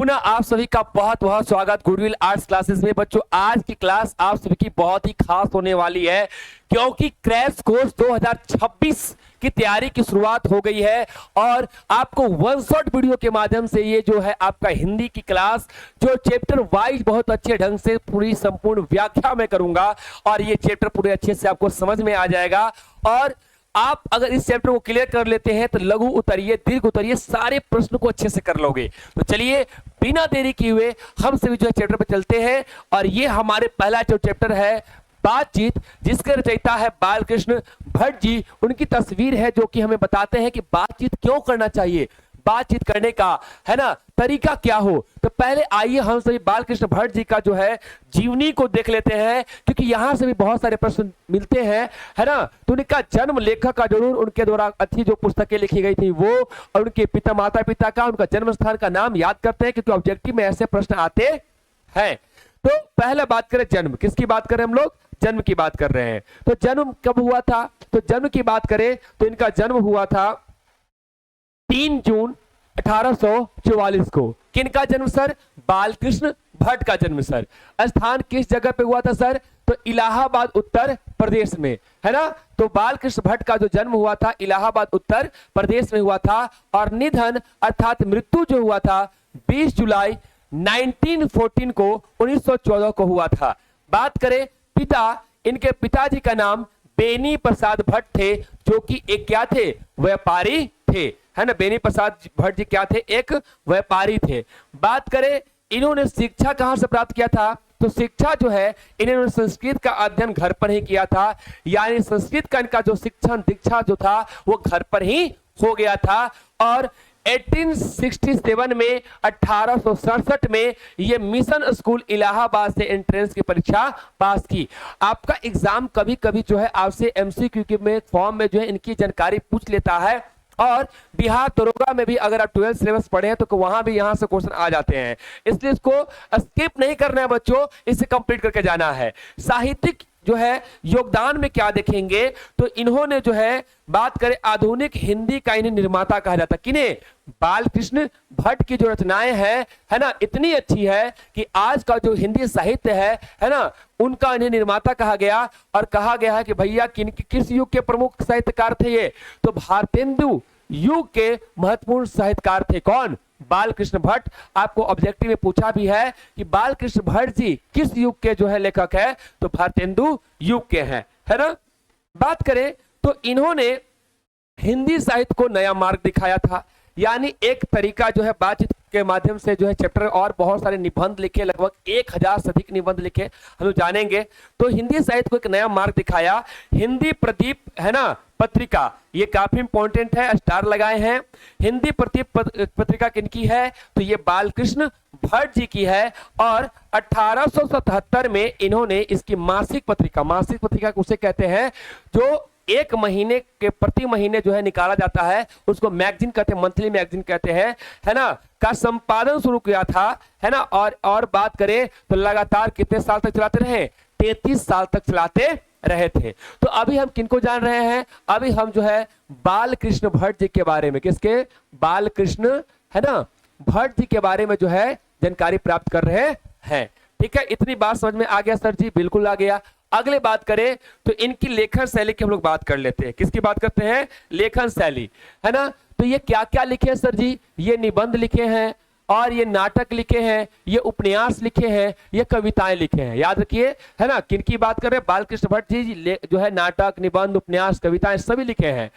पुनः आप सभी का बहुत बहुत स्वागत गुडविल आर्ट्स क्लासेस में। बच्चों, आज की क्लास आप सभी की बहुत ही खास होने वाली है, क्योंकि क्रैश कोर्स 2026 की तैयारी की शुरुआत हो गई है और आपको वन शॉट वीडियो के माध्यम से ये जो है आपका हिंदी की क्लास जो चैप्टर वाइज बहुत अच्छे ढंग से पूरी संपूर्ण व्याख्या में करूंगा और ये चैप्टर पूरे अच्छे से आपको समझ में आ जाएगा। और आप अगर इस चैप्टर को क्लियर कर लेते हैं तो लघु उतरिए, दीर्घ उतरिए, सारे प्रश्न को अच्छे से कर लोगे। तो चलिए बिना देरी किए हुए हम सभी जो है चैप्टर पर चलते हैं। और ये हमारे पहला जो चैप्टर है बातचीत, जिसके रचयिता है बालकृष्ण भट्ट जी। उनकी तस्वीर है जो कि हमें बताते हैं कि बातचीत क्यों करना चाहिए, बातचीत करने का है ना तरीका क्या हो। तो पहले आइए हम सभी बालकृष्ण भट्ट जी का जो है जीवनी को देख लेते हैं, क्योंकि यहां से भी बहुत सारे प्रश्न मिलते हैं, है ना। तो उनका जन्म, लेखक का जरूर उनके द्वारा अच्छी जो पुस्तकें लिखी गई थी वो, और उनके पिता माता पिता का, उनका जन्म स्थान का नाम याद करते हैं, क्योंकि ऑब्जेक्टिव में ऐसे प्रश्न आते हैं। तो पहले बात करें जन्म, किसकी बात करें हम लोग, जन्म की बात कर रहे हैं। तो जन्म कब हुआ था, तो जन्म की बात करें तो इनका जन्म हुआ था 3 जून 1844 को। किनका जन्म सर, बालकृष्ण भट्ट का जन्म सर। स्थान किस जगह पे हुआ था सर, तो इलाहाबाद उत्तर प्रदेश में, है ना। तो बालकृष्ण भट्ट का जो जन्म हुआ था इलाहाबाद उत्तर प्रदेश में हुआ था, और निधन अर्थात मृत्यु जो हुआ था 20 जुलाई 1914 को 1914 को हुआ था। बात करें पिता, इनके पिताजी का नाम बेनी प्रसाद भट्ट थे, जो कि एक क्या थे, व्यापारी थे, है ना। बेनी प्रसाद भट्ट जी क्या थे, एक व्यापारी थे। बात करें इन्होंने शिक्षा कहां से प्राप्त किया था, तो शिक्षा जो है इन्होंने संस्कृत का अध्ययन घर पर ही किया था, यानी संस्कृत का इनका जो शिक्षण दीक्षा जो था वो घर पर ही हो गया था। और 1867 में 1867 में ये मिशन स्कूल इलाहाबाद से एंट्रेंस की परीक्षा पास की। आपका एग्जाम कभी कभी जो है आपसे एमसीक्यू में फॉर्म में जो है इनकी जानकारी पूछ लेता है, और बिहार दरोगा में भी अगर आप 12th सिलेबस पढ़े हैं तो वहां भी यहां से क्वेश्चन आ जाते हैं, इसलिए इसको स्किप नहीं करना है बच्चों, इसे कंप्लीट करके जाना है। साहित्यिक जो है योगदान में क्या देखेंगे, तो इन्होंने जो है बात करें आधुनिक हिंदी का इन्हें निर्माता कहा जाता है। किन्हें, बालकृष्ण भट्ट की जो रचनाएं हैं, है ना, इतनी अच्छी है कि आज का जो हिंदी साहित्य है ना, उनका इन्हें निर्माता कहा गया। और कहा गया है कि भैया किस युग के प्रमुख साहित्यकार थे ये, तो भारतेंदु युग के महत्वपूर्ण साहित्यकार थे। कौन, बालकृष्ण भट्ट। आपको ऑब्जेक्टिव में पूछा भी है कि बालकृष्ण भट्ट जी किस युग के जो है लेखक है, तो भारतेंदु युग के हैं, है ना। बात करें तो इन्होंने हिंदी साहित्य को नया मार्ग दिखाया था, यानी एक तरीका जो है बातचीत के माध्यम से जो है चैप्टर, और बहुत सारे निबंध लिखे, लगभग 1000 से अधिक निबंध लिखे, हम लोग जानेंगे। तो हिंदी साहित्य को एक नया मार्ग दिखाया। हिंदी प्रदीप, है ना, पत्रिका, ये काफी इंपॉर्टेंट है, स्टार लगाए हैं। हिंदी प्रदीप पत्रिका किनकी है, तो ये बालकृष्ण भट्ट जी की है। और 1877 में इन्होंने इसकी मासिक पत्रिका उसे कहते हैं जो एक महीने के प्रति महीने जो है निकाला जाता है, उसको मैगजीन कहते हैं, मंथली मैगजीन कहते हैं, है ना, का संपादन शुरू किया था, है ना। और बात करें तो लगातार कितने साल तक चलाते रहे, 33 साल तक चलाते रहे थे। तो अभी हम किनको जान रहे हैं, अभी हम जो है बालकृष्ण भट्ट जी के बारे में, किसके, बालकृष्ण, है ना, भट्ट जी के बारे में जो है जानकारी प्राप्त कर रहे हैं। ठीक है, इतनी बात समझ में आ गया सर जी, बिल्कुल आ गया। अगले बात करें तो इनकी लेखन शैली की हम लोग बात कर लेते हैं। किसकी बात करते हैं, लेखन शैली, है ना। तो ये क्या क्या लिखे हैं सर जी, ये निबंध लिखे हैं, और ये नाटक लिखे हैं, ये उपन्यास लिखे हैं, ये कविताएं लिखे हैं। याद रखिए, है ना, किनकी बात कर रहे हैं, बालकृष्ण भट्ट जी जो है नाटक, निबंध, उपन्यास, कविताएं सभी लिखे हैं।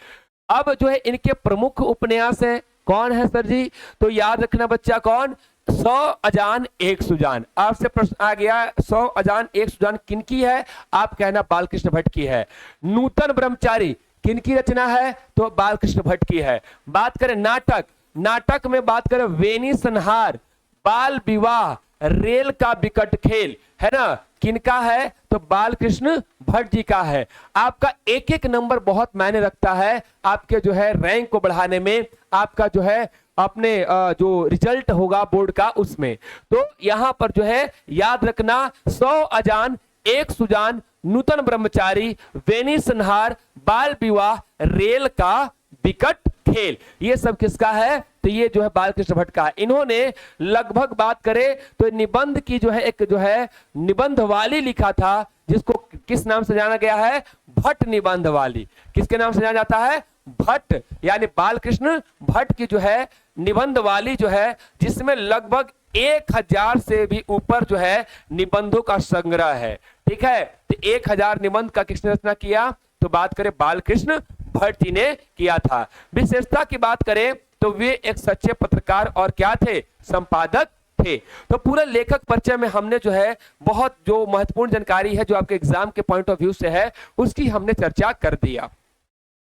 अब जो है इनके प्रमुख उपन्यास है, कौन है सर जी, तो याद रखना बच्चा, कौन, 100 अजान एक सुजान। आपसे प्रश्न आ गया 100 अजान एक सुजान किनकी है, आप कहना बालकृष्ण भट्ट की है। नूतन ब्रह्मचारी किनकी रचना है, तो बालकृष्ण भट्ट की है। बात करें नाटक में बात करें वेनी संहार, बाल विवाह, रेल का विकट खेल, है ना, किनका है, तो बालकृष्ण भट्ट जी का है। आपका एक एक नंबर बहुत मायने रखता है आपके जो है रैंक को बढ़ाने में, आपका जो है अपने जो रिजल्ट होगा बोर्ड का उसमें। तो यहां पर जो है याद रखना 100 अजान एक सुजान, नूतन ब्रह्मचारी, वेनी संहार, बाल विवाह, रेल का विकट खेल, ये सब किसका है, तो ये जो है बालकृष्ण भट्ट का, इन्होंने लगभग बात करें तो निबंध की जो है एक जो है निबंधवाली लिखा था, जिसको किस नाम से जाना गया है, भट्ट निबंधवाली। किसके नाम से जाना जाता है, भट्ट, यानी बालकृष्ण भट्ट की जो है निबंधवाली जो है, जिसमें लगभग 1000 से भी ऊपर जो है निबंधों का संग्रह है। ठीक है, तो 1000 निबंध का किसने रचना किया, तो बात करें बालकृष्ण भट्ट जी ने किया था। विशेषता की बात करें तो वे एक सच्चे पत्रकार और क्या थे, संपादक थे। तो पूरा लेखक परिचय में हमने जो है बहुत जो महत्वपूर्ण जानकारी है जो आपके एग्जाम के पॉइंट ऑफ व्यू से है उसकी हमने चर्चा कर दिया।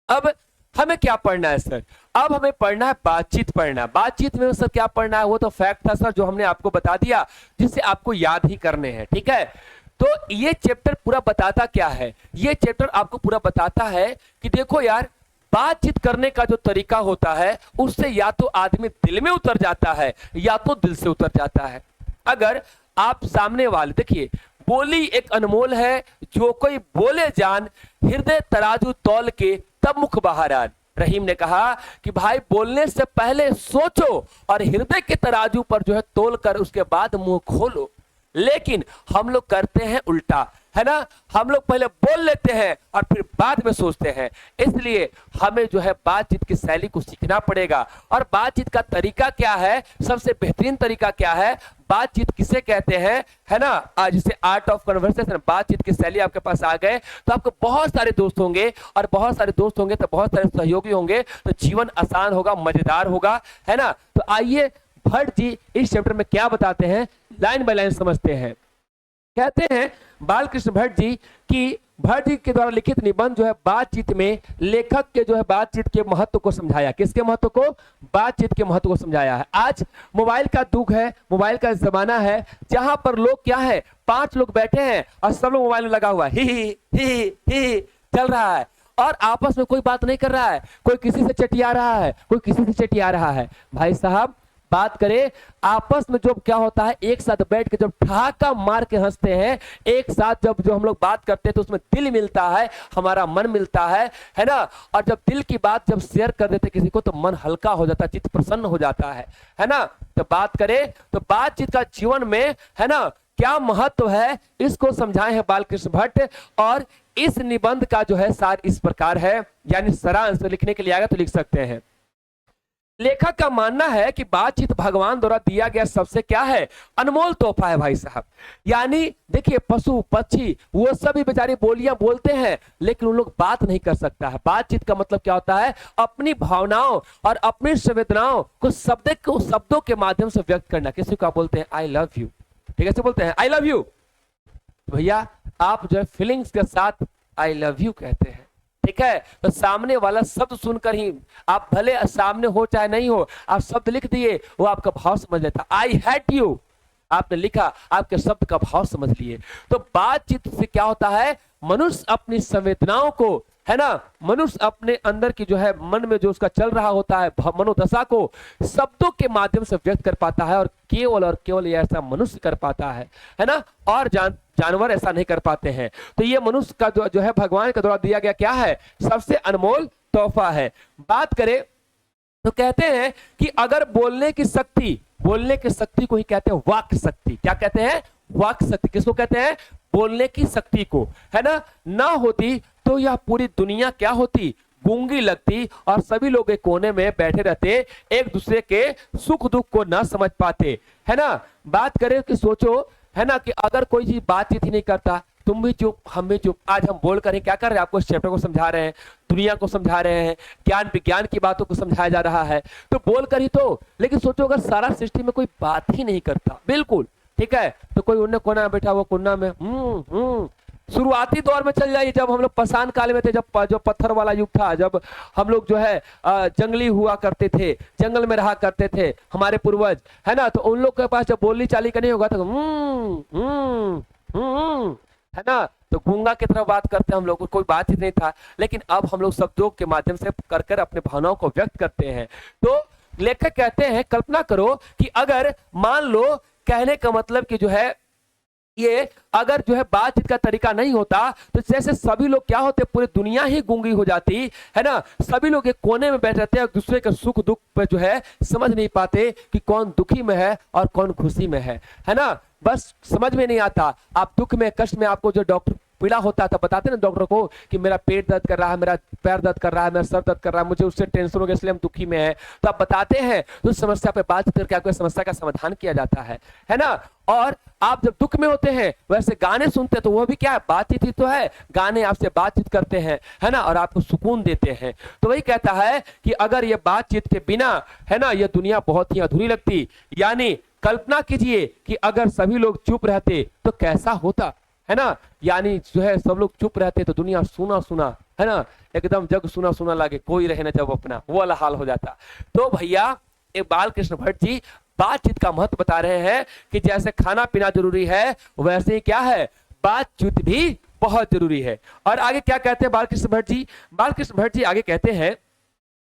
अब हमें क्या पढ़ना है सर, अब हमें पढ़ना है बातचीत पढ़ना। बातचीत में सर क्या पढ़ना है, वो तो फैक्ट था सर जो हमने आपको बता दिया, जिससे आपको याद ही करने हैं। ठीक है, तो ये चैप्टर पूरा बताता क्या है, ये चैप्टर आपको पूरा बताता है कि देखो यार, बातचीत करने का जो तरीका होता है उससे या तो आदमी दिल में उतर जाता है या तो दिल से उतर जाता है। अगर आप सामने वाले, देखिए बोली एक अनमोल है, जो कोई बोले जान, हृदय तराजू तौल के तब मुख बाहर आन। रहीम ने कहा कि भाई बोलने से पहले सोचो और हृदय के तराजू पर जो है तोल कर उसके बाद मुंह खोलो। लेकिन हम लोग करते हैं उल्टा, है ना, हम लोग पहले बोल लेते हैं और फिर बाद में सोचते हैं। इसलिए हमें जो है बातचीत की शैली को सीखना पड़ेगा। और बातचीत का तरीका क्या है, सबसे बेहतरीन तरीका क्या है, बातचीत किसे कहते हैं, है ना, आज जैसे आर्ट ऑफ कन्वर्सेशन, बातचीत की शैली आपके पास आ गए तो आपको बहुत सारे दोस्त होंगे, और बहुत सारे दोस्त होंगे तो बहुत सारे सहयोगी होंगे, तो जीवन आसान होगा, मजेदार होगा, है ना। तो आइए भट्ट जी इस चैप्टर में क्या बताते हैं, लाइन बाय लाइन समझते हैं। कहते हैं बालकृष्ण भट्ट जी कि भट्ट जी के द्वारा लिखित निबंध जो है बातचीत में लेखक के जो है बातचीत के महत्व को समझाया। किसके महत्व को, बातचीत के महत्व को समझाया है। आज मोबाइल का युग है, मोबाइल का जमाना है, जहां पर लोग क्या है, 5 लोग बैठे हैं और सब लोग मोबाइल में लगा हुआ है, ही चल रहा है, और आपस में कोई बात नहीं कर रहा है, कोई किसी से चटिया रहा है, कोई किसी से चटिया रहा है। भाई साहब बात करें आपस में जो क्या होता है, एक साथ बैठ के जब ठहाका मार के हंसते हैं, एक साथ जब जो हम लोग बात करते हैं तो उसमें दिल मिलता है, हमारा मन मिलता है ना। और जब दिल की बात जब शेयर कर देते किसी को तो मन हल्का हो जाता है, चित्त प्रसन्न हो जाता है ना। तो बात करें तो बातचीत का जीवन में, है ना, क्या महत्व है, इसको समझाए हैं बालकृष्ण भट्ट। और इस निबंध का जो है सार इस प्रकार है, यानी सारांश लिखने के लिए आएगा तो लिख सकते हैं। लेखक का मानना है कि बातचीत भगवान द्वारा दिया गया सबसे क्या है, अनमोल तोहफा है भाई साहब। यानी देखिए पशु पक्षी वो सभी बेचारे बोलियां बोलते हैं, लेकिन उन लोग बात नहीं कर सकता है। बातचीत का मतलब क्या होता है, अपनी भावनाओं और अपनी संवेदनाओं को शब्दों के माध्यम से व्यक्त करना। किसी को आप बोलते हैं आई लव यू, ठीक है, ऐसे बोलते हैं आई लव यू, भैया आप जो है फीलिंग्स के साथ आई लव यू कहते हैं। ठीक है, तो सामने वाला शब्द सुनकर ही, आप भले सामने हो चाहे नहीं हो, आप शब्द लिख दिए, वो आपका भाव समझ लेता। आई हेट यू आपने लिखा, आपके शब्द का भाव समझ लिए। तो बातचीत से क्या होता है, मनुष्य अपनी संवेदनाओं को, है ना, मनुष्य अपने अंदर की जो है मन में जो उसका चल रहा होता है मनोदशा को शब्दों के माध्यम से व्यक्त कर पाता है, और केवल ये ऐसा मनुष्य कर पाता है ना, और जानवर ऐसा नहीं कर पाते हैं। तो ये मनुष्य का जो है भगवान के द्वारा दिया गया क्या है, सबसे अनमोल तोहफा है। बात करें तो कहते हैं कि अगर बोलने की शक्ति को ही कहते हैं वाक् शक्ति। क्या कहते हैं, वाक् शक्ति। किसको कहते हैं, बोलने की शक्ति को, है ना होती तो यह पूरी दुनिया क्या होती, गूंगी लगती, और सभी लोग एक कोने में बैठे रहते, एक दूसरे के सुख दुख को ना समझ पाते, है ना। बात करें कि सोचो, है ना, कि अगर कोई चीज बातचीत ही नहीं करता, तुम भी चुप हम भी चुप, आज हम बोल कर क्या कर रहे हैं, आपको इस चैप्टर को समझा रहे हैं, दुनिया को समझा रहे हैं, ज्ञान विज्ञान की बातों को समझाया जा रहा है, तो बोल कर ही तो। लेकिन सोचो अगर सारा सृष्टि में कोई बात ही नहीं करता, बिल्कुल, ठीक है, तो कोई उन्हें कोना में बैठा हुआ कोना में शुरुआती दौर में चल जाइए, जब हम लोग पाषाण काल में थे, जब जो पत्थर वाला युग था, जब हम लोग जो है जंगली हुआ करते थे, जंगल में रहा करते थे हमारे पूर्वज, है ना, तो उन लोग के पास जब बोली चाली का नहीं होगा तो है ना, तो गूंगा की तरह बात करते हम लोग, कोई बात ही नहीं था। लेकिन अब हम लोग शब्दों के माध्यम से कर अपने भावनाओं को व्यक्त करते हैं। तो लेखक कहते हैं, कल्पना करो कि अगर मान लो कहने का मतलब कि जो है ये अगर जो है बातचीत का तरीका नहीं होता तो जैसे सभी लोग क्या होते, पूरी दुनिया ही गूंगी हो जाती है ना। सभी लोग एक कोने में बैठ रहते हैं, एक दूसरे के सुख दुख पे जो है समझ नहीं पाते कि कौन दुखी में है और कौन खुशी में है ना। बस समझ में नहीं आता। आप दुख में कष्ट में आपको जो डॉक्टर पीड़ा होता था, बताते ना डॉक्टर को कि मेरा पेट दर्द कर रहा है, मेरा पैर दर्द कर रहा है, मेरा सर दर्द कर रहा है, मुझे उससे टेंशन हो गया इसलिए हम दुखी में है, तो आप बताते हैं तो उस समस्या पे बातचीत करके आपको समस्या का समाधान किया जाता है ना। और आप जब दुख में होते हैं वैसे गाने सुनते हैं तो वो भी क्या है, बातचीत ही तो है। गाने आपसे बातचीत करते हैं है ना, और आपको सुकून देते हैं। तो वही कहता है कि अगर ये बातचीत के बिना है ना ये दुनिया बहुत ही अधूरी लगती। यानी कल्पना कीजिए कि अगर सभी लोग चुप रहते तो कैसा होता, है ना। यानी जो है सब लोग चुप रहते तो दुनिया सुना सुना, है ना, एकदम जग सुना सुना लगे, कोई रहे ना जब अपना, वो वाला हाल हो जाता। तो भैया एक बाल कृष्ण भट्ट जी बातचीत का महत्व बता रहे हैं कि जैसे खाना पीना जरूरी है वैसे ही क्या है, बातचीत भी बहुत जरूरी है। और आगे क्या कहते हैं बालकृष्ण भट्ट जी, बालकृष्ण भट्ट जी आगे कहते हैं,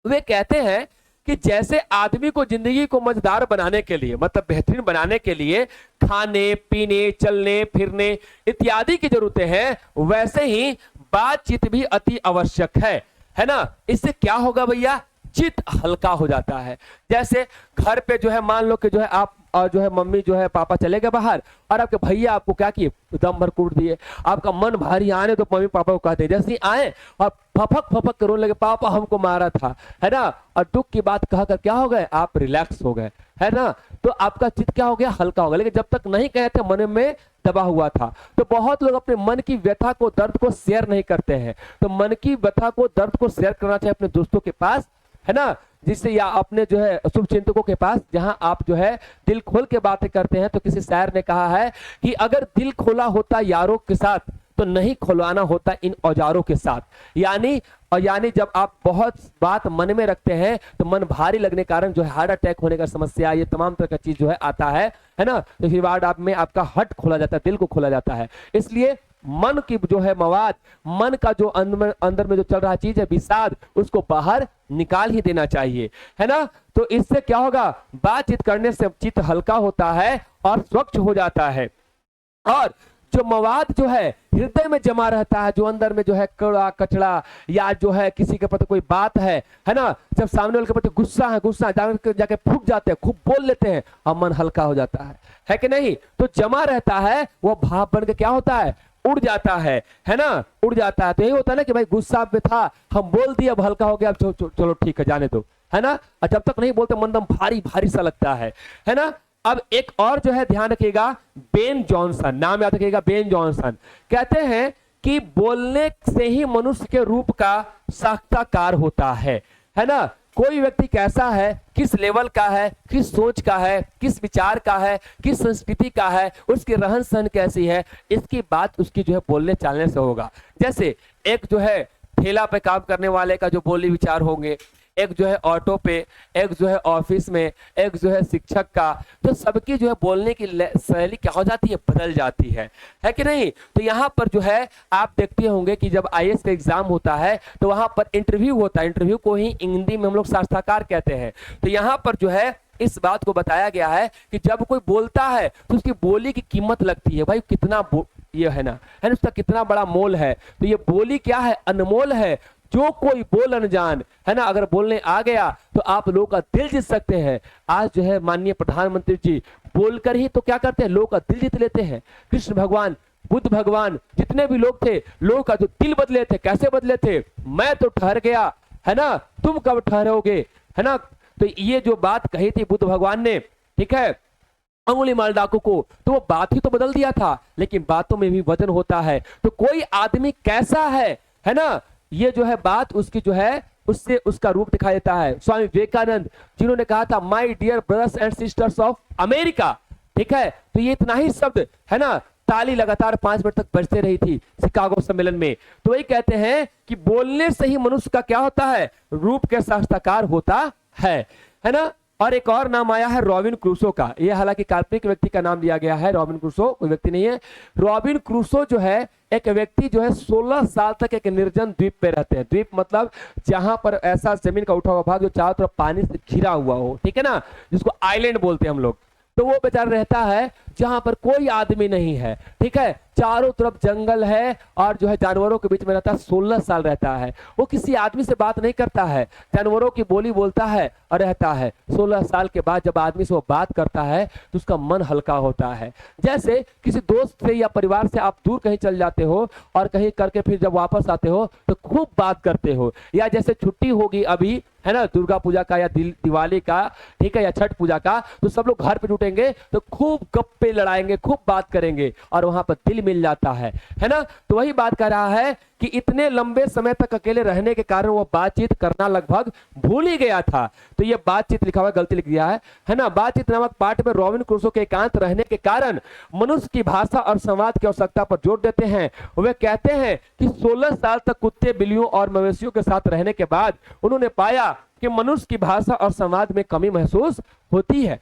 वे कहते हैं कि जैसे आदमी को जिंदगी को मजेदार बनाने के लिए, मतलब बेहतरीन बनाने के लिए खाने पीने चलने फिरने इत्यादि की जरूरतें हैं, वैसे ही बातचीत भी अति आवश्यक है ना। इससे क्या होगा भैया, चित्त हल्का हो जाता है। जैसे घर पे जो है मान लो कि जो है आप और जो है मम्मी जो है पापा चले गए बाहर और आपके भैया आपको क्या किए, दम भर कूट दिए, आपका मन भारी आने तो मम्मी पापा को कहते हैं, जैसे ही आए और फपक फपक के रोने लगे, पापा हमको मारा था, है ना, और दुख की बात कहकर क्या हो गए, आप रिलैक्स हो गए, है ना। तो आपका चित्त क्या हो गया, हल्का हो गया। लेकिन जब तक नहीं कहे थे मन में दबा हुआ था। तो बहुत लोग अपने मन की व्यथा को दर्द को शेयर नहीं करते हैं। तो मन की व्यथा को दर्द को शेयर करना चाहिए अपने दोस्तों के पास, है ना, जिससे या अपने जो है शुभ चिंतकों के पास, जहां आप जो है दिल खोल के बातें करते हैं। तो किसी शायर ने कहा है कि अगर दिल खोला होता यारों के साथ तो नहीं खुलवाना होता इन औजारों के साथ। यानी जब आप बहुत बात मन में रखते हैं तो मन भारी लगने के कारण जो है हार्ट अटैक होने का समस्या, ये तमाम तरह का चीज जो है आता है ना। तो फिर बाद आप में आपका हट खोला जाता है, दिल को खोला जाता है। इसलिए मन की जो है मवाद, मन का जो अंदर में जो चल रहा चीज है विषाद, उसको बाहर निकाल ही देना चाहिए, है ना। तो इससे क्या होगा, बातचीत करने से चित्त हल्का होता है और स्वच्छ हो जाता है। और जो मवाद जो है हृदय में जमा रहता है, जो अंदर में जो है कड़ा कचड़ा या जो है किसी के प्रति कोई बात है ना, जब सामने वाले के प्रति गुस्सा जाके फूक जाते हैं, खूब बोल लेते हैं और मन हल्का हो जाता है कि नहीं। तो जमा रहता है वो भाव बन के क्या होता है, उड़ जाता है ना, उड़ जाता है। तो यही होता है ना कि भाई गुस्सा पे था, हम बोल दिया, अब हल्का हो गया, अब चलो ठीक है जाने दो, है ना। और जब तक नहीं बोलते मन एकदम भारी भारी सा लगता है ना। अब एक और जो है ध्यान रखिएगा, बेन जॉनसन, नाम याद रखिएगा, बेन जॉनसन कहते हैं कि बोलने से ही मनुष्य के रूप का साक्षात्कार होता है ना। कोई व्यक्ति कैसा है, किस लेवल का है, किस सोच का है, किस विचार का है, किस संस्कृति का है, उसकी रहन सहन कैसी है, इसकी बात उसकी जो है बोलने चालने से होगा। जैसे एक जो है ठेला पे काम करने वाले का जो बोली विचार होंगे, एक जो है ऑटो पे, एक जो है ऑफिस में, एक जो है शिक्षक का, तो सबकी जो है बोलने की शैली क्या हो जाती है, बदल जाती है कि नहीं। तो यहाँ पर जो है आप देखते होंगे कि जब आईएएस का एग्जाम होता है तो वहां पर इंटरव्यू होता है, इंटरव्यू को ही हिंदी में हम लोग साक्षात्कार कहते हैं। तो यहाँ पर जो है इस बात को बताया गया है कि जब कोई बोलता है तो उसकी बोली की कीमत लगती है, भाई कितना ये है ना, उसका कितना बड़ा मोल है। तो ये बोली क्या है, अनमोल है। जो कोई बोल अनजान, है ना, अगर बोलने आ गया तो आप लोगों का दिल जीत सकते हैं। आज जो है माननीय प्रधानमंत्री जी बोलकर ही तो क्या करते हैं, लोगों का दिल जीत लेते हैं। कृष्ण भगवान, बुद्ध भगवान, जितने भी लोग थे, लोगों का जो दिल बदले थे, कैसे बदले थे, मैं तो ठहर गया, है ना, तुम कब ठहरोगे, है ना। तो ये जो बात कही थी बुद्ध भगवान ने, ठीक है, अंगुलीमाल डाकू को, तो वो बात ही तो बदल दिया था। लेकिन बातों में भी वजन होता है। तो कोई आदमी कैसा है ना, ये जो है बात उसकी जो है उससे उसका रूप दिखाई देता है। स्वामी विवेकानंद जिन्होंने कहा था my dear brothers and sisters of America, ठीक है। तो ये इतना ही शब्द, है ना, ताली लगातार 5 मिनट तक बजते रही थी शिकागो सम्मेलन में। तो वही कहते हैं कि बोलने से ही मनुष्य का क्या होता है, रूप के साक्षात्कार होता है ना। और एक और नाम आया है रॉबिन क्रूसो का। यह हालांकि काल्पनिक व्यक्ति का नाम दिया गया है, रॉबिन क्रूसो कोई व्यक्ति नहीं है। रॉबिन क्रूसो जो है एक व्यक्ति जो है 16 साल तक एक निर्जन द्वीप पे रहते हैं। द्वीप मतलब जहां पर ऐसा जमीन का उठा हुआ भाग जो चारों तरफ पानी से घिरा हुआ हो, ठीक है ना, जिसको आइलैंड बोलते हैं हम लोग। तो वो बेचारा रहता है जहां पर कोई आदमी नहीं है, ठीक है, चारों तरफ जंगल है और जो है जानवरों के बीच में रहता है, 16 साल रहता है। वो किसी आदमी से बात नहीं करता है, जानवरों की बोली बोलता है और रहता है। 16 साल के बाद जब आदमी से वो बात करता है तो उसका मन हल्का होता है। जैसे किसी दोस्त से या परिवार से आप दूर कहीं चल जाते हो और कहीं करके फिर जब वापस आते हो तो खूब बात करते हो, या जैसे छुट्टी होगी अभी, है ना, दुर्गा पूजा का या दिवाली का, ठीक है, या छठ पूजा का, तो सब लोग घर पे जुटेंगे तो खूब गप्पे लड़ाएंगे, खूब बात करेंगे और वहां पर दिल मिल जाता है ना। तो वही बात कर रहा है कि इतने लंबे समय तक अकेले रहने के कारण वो बातचीत करना लगभग भूल ही गया था। तो ये बातचीत लिखा हुआ, गलती लिख दिया है ना। बातचीत नामक पाठ में रॉबिन क्रूसो के एकांत रहने के कारण मनुष्य की भाषा और संवाद की आवश्यकता पर जोर देते हैं। वे कहते हैं कि 16 साल तक कुत्ते, बिल्लियों और मवेशियों के साथ रहने के बाद उन्होंने पाया कि मनुष्य की भाषा और संवाद में कमी महसूस होती है।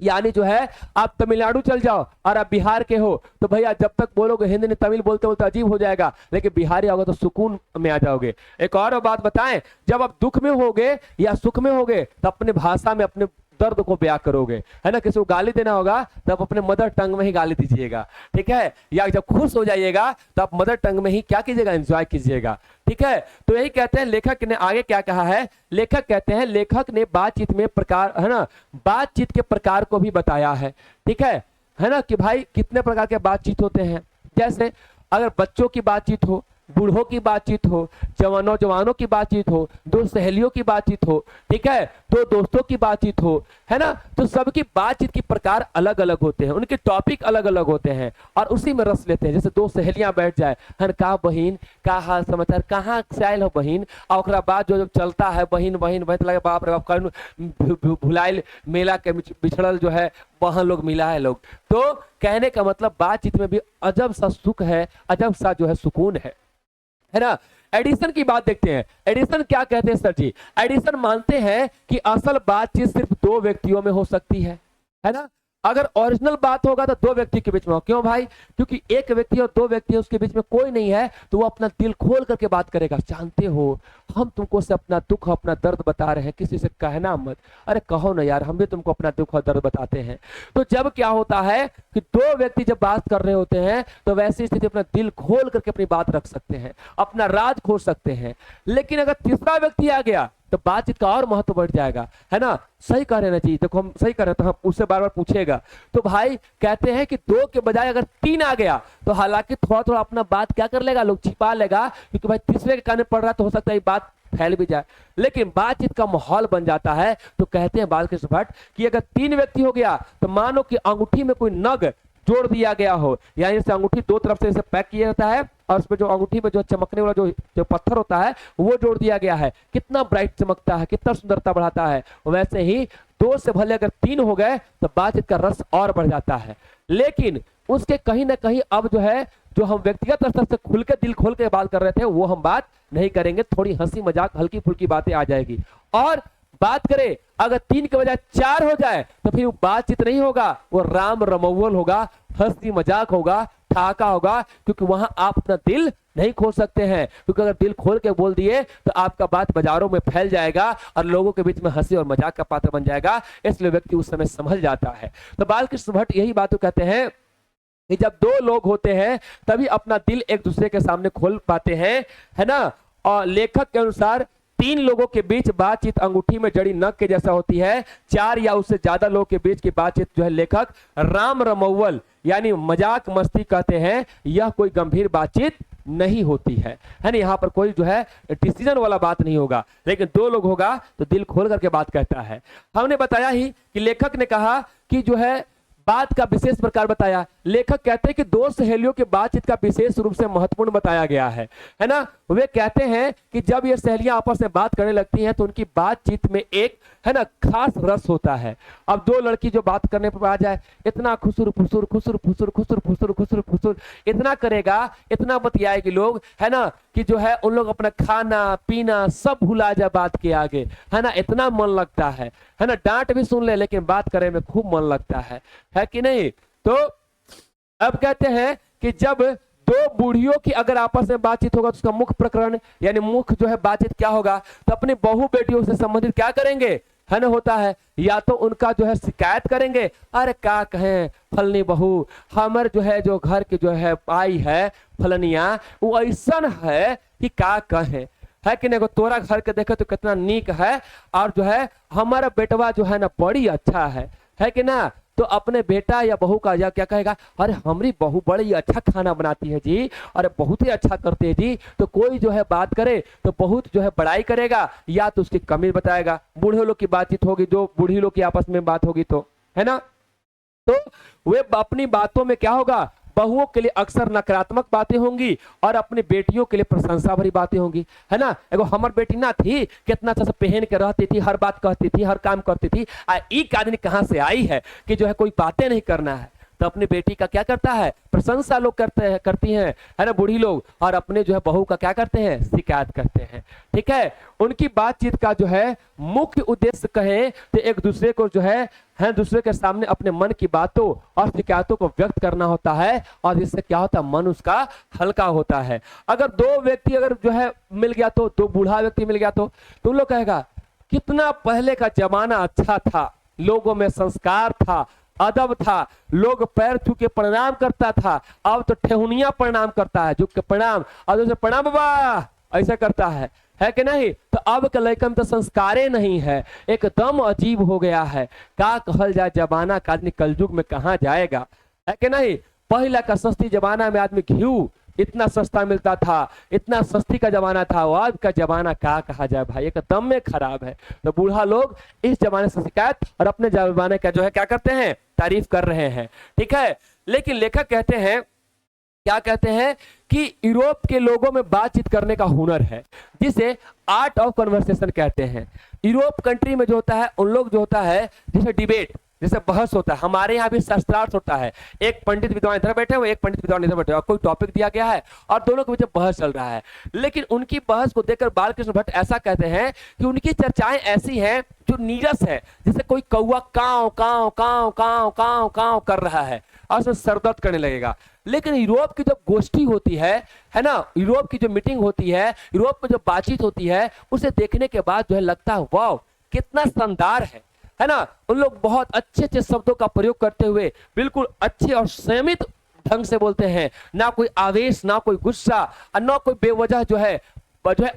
यानी जो है, आप तमिलनाडु चल जाओ और आप बिहार के हो तो भैया जब तक बोलोगे हिंदी में, तमिल बोलते बोलते अजीब हो जाएगा, लेकिन बिहारी होगा तो सुकून में आ जाओगे। एक और बात बताएं, जब आप दुख में होगे या सुख में होगे तो अपने भाषा में अपने दर्द को बयां करोगे, है ना। किसी को गाली देना होगा तो आप अपने मदर टंग में ही गाली दीजिएगा, ठीक है। या जब खुश हो जाइएगा तो आप मदर टंग में ही क्या कीजिएगा, एंजॉय कीजिएगा, ठीक है। तो यही कहते हैं, लेखक ने आगे क्या कहा है, लेखक कहते हैं, लेखक ने बातचीत में प्रकार, है ना, बातचीत के प्रकार को भी बताया है, ठीक है ना, कि भाई कितने प्रकार के बातचीत होते हैं। जैसे अगर बच्चों की बातचीत हो, बूढ़ों की बातचीत हो, जवानों की बातचीत हो, दो सहेलियों की बातचीत हो, ठीक है, दो दोस्तों की बातचीत हो, है ना। तो सबकी बातचीत की प्रकार अलग अलग होते हैं, उनके टॉपिक अलग अलग होते हैं और उसी में रस लेते हैं। जैसे दो सहेलियां बैठ जाए, है का बहिन, का हाल समाचार, कहाँ से आयल हो बहिन, और ओकरा बाद जो चलता है बहिन बहिन बहिन, लगे बाप रे बाप, भुलाइल मेला के बिछड़ल जो है वहां लोग मिला है लोग। तो कहने का मतलब बातचीत में भी अजब सा सुख है, अजब सा जो है सुकून है ना। एडिसन की बात देखते हैं। एडिसन क्या कहते हैं सर जी? एडिसन मानते हैं कि असल बातचीत सिर्फ दो व्यक्तियों में हो सकती है ना। अगर ओरिजिनल बात होगा तो दो व्यक्ति के बीच में हो। क्यों भाई? क्योंकि एक व्यक्ति और दो व्यक्ति उसके बीच में कोई नहीं है, तो वो अपना दिल खोल करके बात करेगा। जानते हो, हम तुमको से अपना दुख, अपना दर्द बता रहे हैं, किसी से कहना मत। अरे कहो ना यार, हम भी तुमको अपना दुख और दर्द बताते हैं। तो जब क्या होता है कि दो व्यक्ति जब बात कर रहे होते हैं तो वैसी स्थिति अपना दिल खोल करके अपनी बात रख सकते हैं, अपना राज खोल सकते हैं। लेकिन अगर तीसरा व्यक्ति आ गया तो बातचीत का और महत्व बढ़ जाएगा, है ना। सही कह रहे ना जी, देखो हम सही कर रहे हैं तो हम उससे बार बार पूछेगा। तो भाई कहते हैं कि दो के बजाय अगर तीन आ गया तो हालांकि थोड़ा थोड़ा अपना बात क्या कर लेगा, लोग छिपा लेगा, क्योंकि भाई तीसरे के कान में पड़ रहा तो हो सकता है बात फैल भी जाए। लेकिन बातचीत का माहौल बन जाता है। तो कहते हैं बालकृष्ण भट्ट कि अगर तीन व्यक्ति हो गया तो मानो कि अंगूठी में कोई नग जोड़ दिया गया हो, यानी से अंगूठी दो तरफ से इसे पैक किया जाता है और उसमें जो अंगूठी में जो चमकने वाला जो पत्थर होता है वो जोड़ दिया गया है। कितना ब्राइट चमकता है, कितना सुंदरता बढ़ाता है। वैसे ही दो से भले अगर तीन हो गए तो बातचीत का रस और बढ़ जाता है। लेकिन उसके कहीं ना कहीं अब जो है, जो हम व्यक्तिगत स्तर से खुल के दिल खोल के बात कर रहे थे वो हम बात नहीं करेंगे। थोड़ी हंसी मजाक, हल्की फुल्की बातें आ जाएगी। और बात करें अगर तीन के बजाय चार हो जाए तो फिर वो बातचीत नहीं होगा, वो राम रमौल होगा, हंसी मजाक होगा, ठहाका होगा, क्योंकि वहां आप अपना दिल नहीं खोल सकते हैं। क्योंकि अगर दिल खोल के बोल दिए तो आपका बात बाजारों में फैल जाएगा और लोगों के बीच में हंसी और मजाक का पात्र बन जाएगा। इसलिए व्यक्ति उस समय संभल जाता है। तो बालकृष्ण भट्ट यही बात कहते हैं कि जब दो लोग होते हैं तभी अपना दिल एक दूसरे के सामने खोल पाते हैं, है ना। और लेखक के अनुसार तीन लोगों के बीच बातचीत अंगूठी में जड़ी नग के जैसा होती है। चार या उससे ज्यादा लोगों के बीच की बातचीत जो है लेखक राम रमौल यानी मजाक मस्ती कहते हैं। यह कोई गंभीर बातचीत नहीं होती है ना। यहाँ पर कोई जो है डिसीजन वाला बात नहीं होगा, लेकिन दो लोग होगा तो दिल खोल करके बात कहता है। हमने बताया ही कि लेखक ने कहा कि जो है बात का विशेष प्रकार बताया। लेखक कहते हैं कि दो सहेलियों की बातचीत का विशेष रूप से महत्वपूर्ण बताया गया है ना। वे कहते हैं कि जब ये सहेलियां आपस में बात करने लगती हैं तो उनकी बातचीत में एक, है ना, खास रस होता है। अब दो लड़की जो बात करने पर आ जाए, इतना खुसुर फुसुर खुसुर फुसुर खुसुर फुसुर खुसुर फुसुर इतना करेगा, इतना बतियाएगी लोग, है ना, कि जो है उन लोग अपना खाना पीना सब भुला जाए बात के आगे, है ना। इतना मन लगता है ना। डांट भी सुन ले लेकिन बात करने में खूब मन लगता है कि नहीं। तो अब कहते हैं कि जब दो बूढ़ियों की अगर आपस में बातचीत होगा तो उसका मुख्य प्रकरण यानी मुख्य जो है बातचीत क्या होगा, तो अपनी बहू बेटियों से संबंधित क्या करेंगे, है ना होता है, या तो उनका जो है शिकायत करेंगे, अरे क्या कहें फलनी बहू, हमारे जो है जो घर की जो है आई है फलनिया, वो ऐसा है कि क्या कहें, है कि नहीं। तोरा घर के देखे तो कितना नीक है, और जो है हमारा बेटवा जो है ना बड़ी अच्छा है कि ना। तो अपने बेटा या बहू का या क्या कहेगा, अरे हमारी बहू बड़ी अच्छा खाना बनाती है जी, अरे बहुत ही अच्छा करते हैं जी। तो कोई जो है बात करे तो बहुत जो है बड़ाई करेगा, या तो उसकी कमी बताएगा। बूढ़े लोग की बातचीत होगी, जो बूढ़ी लोग की आपस में बात होगी, तो है ना। तो वे अपनी बातों में क्या होगा, बहुओं के लिए अक्सर नकारात्मक बातें होंगी और अपनी बेटियों के लिए प्रशंसा भरी बातें होंगी, है ना। एगो हमार बेटी ना थी, कितना अच्छा से पहन के रहती थी, हर बात कहती थी, हर काम करती थी। एक आदमी कहां से आई है कि जो है कोई बातें नहीं करना है, तो अपनी बेटी का क्या करता है, प्रशंसा लोग करती हैं, है ना बूढ़ी लोग, और अपने जो है बहू का क्या करते हैं, शिकायत करते हैं। ठीक है, उनकी बातचीत का जो है मुख्य उद्देश्य कहें तो एक दूसरे को जो है दूसरे के सामने अपने मन की बातों और शिकायतों को व्यक्त करना होता है, और इससे क्या होता है, मन उसका हल्का होता है। अगर दो व्यक्ति अगर जो है मिल गया, तो दो बूढ़ा व्यक्ति मिल गया, तो तुम लोग कहेगा कितना पहले का जमाना अच्छा था, लोगों में संस्कार था, अदब था, लोग पैर छू के प्रणाम करता था। अब तो ठेहुनिया प्रणाम करता है, झुक के प्रणाम, और उसे प्रणाम बाबा ऐसा करता है कि नहीं। तो अब के लड़कन तो संस्कारे नहीं है, एकदम अजीब हो गया है। क्या कहल जाए, जमाना का आदमी कलयुग में कहाँ जाएगा, है कि नहीं। पहला का सस्ती जमाना में आदमी घी इतना सस्ता मिलता था, इतना सस्ती का जमाना था, आज का जमाना क्या कहा जाए भाई, एकदम में खराब है। तो बूढ़ा लोग इस जमाने से शिकायत और अपने जमाने का जो है क्या करते हैं, तारीफ कर रहे हैं। ठीक है, लेकिन लेखक कहते हैं, क्या कहते हैं कि यूरोप के लोगों में बातचीत करने का हुनर है, जिसे आर्ट ऑफ कन्वर्सेशन कहते हैं। यूरोप कंट्री में जो होता है, उन लोग जो होता है जैसे डिबेट, जैसे बहस होता है, हमारे यहाँ भी शास्त्रार्थ होता है। एक पंडित विद्वान इधर बैठे हुए, एक पंडित विद्वान इधर बैठे हुए, कोई टॉपिक दिया गया है और दोनों के बीच बहस चल रहा है। लेकिन उनकी बहस को देखकर बालकृष्ण भट्ट ऐसा कहते हैं कि उनकी चर्चाएं ऐसी हैं जो नीरस है, जैसे कोई कौवा काव काव काव काव काव काव कर रहा है और उसमें सरदर्द करने लगेगा। लेकिन यूरोप की जब गोष्ठी होती है ना, यूरोप की जो मीटिंग होती है, यूरोप में जो बातचीत होती है, उसे देखने के बाद जो है लगता है वाह कितना शानदार है ना। उन लोग बहुत अच्छे अच्छे शब्दों का प्रयोग करते हुए बिल्कुल अच्छे और संयमित ढंग से बोलते हैं, ना कोई आवेश, ना कोई गुस्सा और ना कोई बेवजह जो है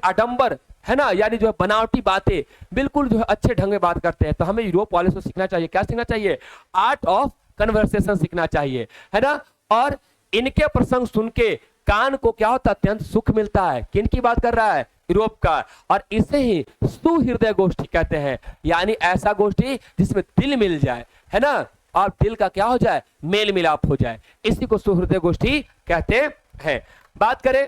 आडंबर, है ना, यानी जो है बनावटी बातें, बिल्कुल जो है अच्छे ढंग में बात करते हैं। तो हमें यूरोप वाले से सीखना चाहिए, क्या सीखना चाहिए, आर्ट ऑफ कन्वर्सेशन सीखना चाहिए, है ना। और इनके प्रसंग सुन के कान को क्या होता है, अत्यंत सुख मिलता है। किन की बात कर रहा है, यूरोप का। और इसे ही सुहृदय गोष्ठी कहते हैं, यानी ऐसा गोष्ठी जिसमें दिल मिल जाए, है ना, और दिल का क्या हो जाए, मेल मिलाप हो जाए, इसी को सुहृदय गोष्ठी कहते हैं। बात करें,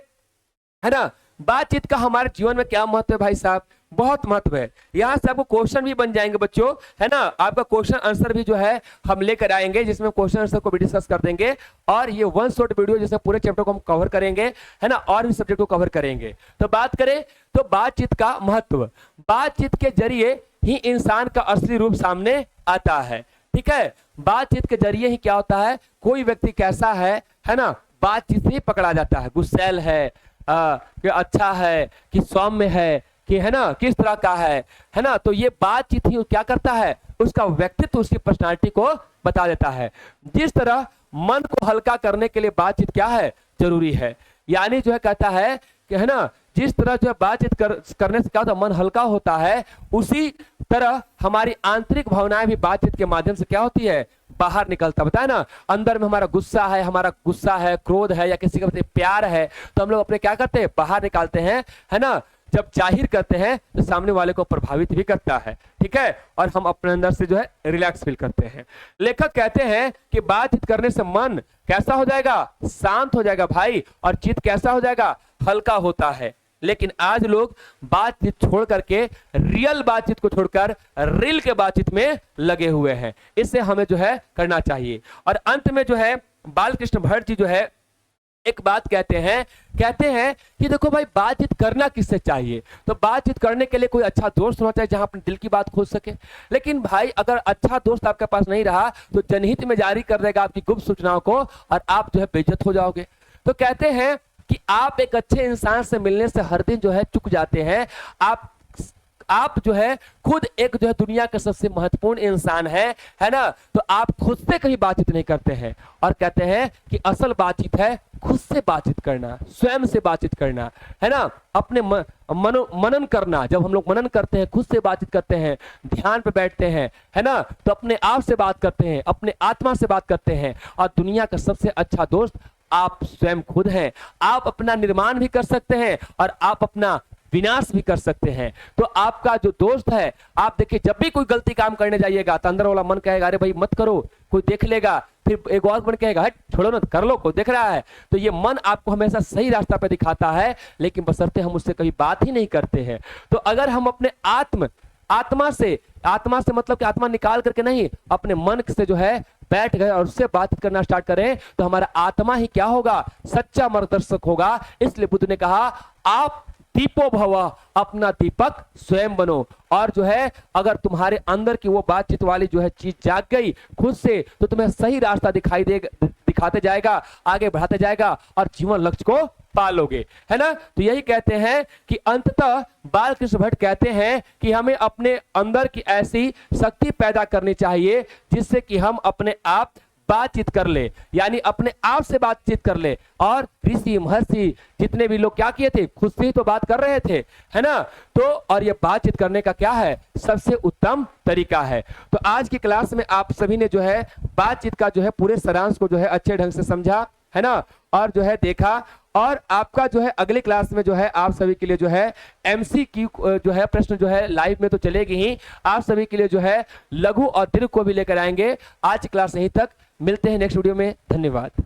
है ना, बातचीत का हमारे जीवन में क्या महत्व है भाई साहब, बहुत महत्व है। यहां से आपको क्वेश्चन भी बन जाएंगे बच्चों, है ना, आपका क्वेश्चन आंसर भी जो है हम लेकर आएंगे, जिसमें क्वेश्चन आंसर को भी डिस्कस कर देंगे। और ये वन शॉट वीडियो जिसमें पूरे चैप्टर को हम कवर करेंगे, है ना, और भी सब्जेक्ट को कवर करेंगे। तो बात करें तो बातचीत का महत्व, बातचीत के जरिए ही इंसान का असली रूप सामने आता है। ठीक है, बातचीत के जरिए ही क्या होता है, कोई व्यक्ति कैसा है ना, बातचीत से पकड़ा जाता है, गुस्सैल है कि अच्छा है कि सौम्य है कि, है ना, किस तरह का है ना। तो ये बातचीत ही क्या करता है, उसका व्यक्तित्व, उसकी पर्सनालिटी को बता देता है। जिस तरह मन को हल्का करने के लिए बातचीत क्या है, जरूरी है, यानी जो है कहता है कि, है ना, जिस तरह जो है बातचीत करने से क्या होता है, मन हल्का होता है, उसी तरह हमारी आंतरिक भावनाएं भी बातचीत के माध्यम से क्या होती है, बाहर निकलता। बताया ना, अंदर में हमारा गुस्सा है, क्रोध है, या किसी के प्रति प्यार है, तो हम लोग अपने क्या करते हैं, बाहर निकालते हैं, है ना। जब जाहिर करते हैं तो सामने वाले को प्रभावित भी करता है। ठीक है, और हम अपने अंदर से जो है रिलैक्स फील करते हैं। लेखक कहते हैं कि बातचीत करने से मन कैसा हो जाएगा, शांत हो जाएगा भाई, और चित्त कैसा हो जाएगा, हल्का होता है। लेकिन आज लोग बातचीत छोड़ करके, रियल बातचीत को छोड़कर रील के बातचीत में लगे हुए हैं। इससे हमें जो है करना चाहिए। और अंत में जो है बालकृष्ण भट्ट जी जो है एक बात कहते हैं कि देखो भाई, बातचीत करना किससे चाहिए, तो बातचीत करने के लिए कोई अच्छा दोस्त होना चाहिए जहां अपने दिल की बात खोल सके। लेकिन भाई अगर अच्छा दोस्त आपके पास नहीं रहा तो जनहित में जारी कर देगा आपकी गुप्त सूचनाओं को, और आप जो है बेइज्जत हो जाओगे। तो कहते हैं कि आप एक अच्छे इंसान से मिलने से हर दिन जो है चुक जाते हैं, आप आप जो है खुद एक जो है दुनिया का सबसे महत्वपूर्ण इंसान है ना। तो आप खुद से कहीं बातचीत नहीं करते हैं, और कहते हैं कि असल बातचीत है खुद से बातचीत करना, स्वयं से बातचीत करना, है ना। अपने मनन करना, जब हम लोग मनन करते हैं, खुद से बातचीत करते हैं, ध्यान पे बैठते हैं, है ना, तो अपने आप से बात करते हैं, अपने आत्मा से बात करते हैं। और दुनिया का सबसे अच्छा दोस्त आप स्वयं खुद हैं। आप अपना निर्माण भी कर सकते हैं और आप अपना विनाश भी कर सकते हैं। तो आपका जो दोस्त है, आप देखिए जब भी कोई गलती काम करने जाइएगा तो अंदर वाला मन कहेगा अरे भाई मत करो, कोई देख लेगा, फिर एक और मन कहेगा हट छोड़ो ना, कर लो, कोई देख रहा है। तो ये मन आपको हमेशा सही रास्ता पे दिखाता है, लेकिन बशर्ते हम उससे कभी बात ही नहीं करते हैं। तो अगर हम अपने आत्मा से मतलब कि आत्मा निकाल करके नहीं, अपने मन से जो है बैठ गए और उससे बात करना स्टार्ट करें, तो हमारा आत्मा ही क्या होगा, सच्चा मार्गदर्शक होगा। इसलिए बुद्ध ने कहा आप दीपो भव, अपना दीपक स्वयं बनो। और जो है अगर तुम्हारे अंदर की वो बातचीत वाली जो है चीज जाग गई खुद से, तो तुम्हें सही रास्ता दिखाते जाएगा, आगे बढ़ाते जाएगा और जीवन लक्ष्य को पालोगे, है ना। तो यही कहते हैं कि अंततः बाल कृष्ण भट्ट कहते हैं कि हमें अपने अंदर की ऐसी शक्ति पैदा करनी चाहिए जिससे कि हम अपने आप बातचीत कर ले, यानी अपने आप से बातचीत कर ले। और ऋषि महर्षि जितने भी लोग क्या किए थे, खुद से ही तो बात कर रहे थे, है ना। तो और ये बातचीत करने का क्या है, सबसे उत्तम तरीका है। तो आज की क्लास में आप सभी ने जो है बातचीत का जो है पूरे सारांश को जो है अच्छे ढंग से समझा, है ना, और जो है देखा। और आपका जो है अगली क्लास में जो है आप सभी के लिए जो है MCQ जो है प्रश्न जो है लाइव में तो चलेगी ही, आप सभी के लिए जो है लघु और दीर्घ को भी लेकर आएंगे। आज की क्लास यहीं तक, मिलते हैं नेक्स्ट वीडियो में, धन्यवाद।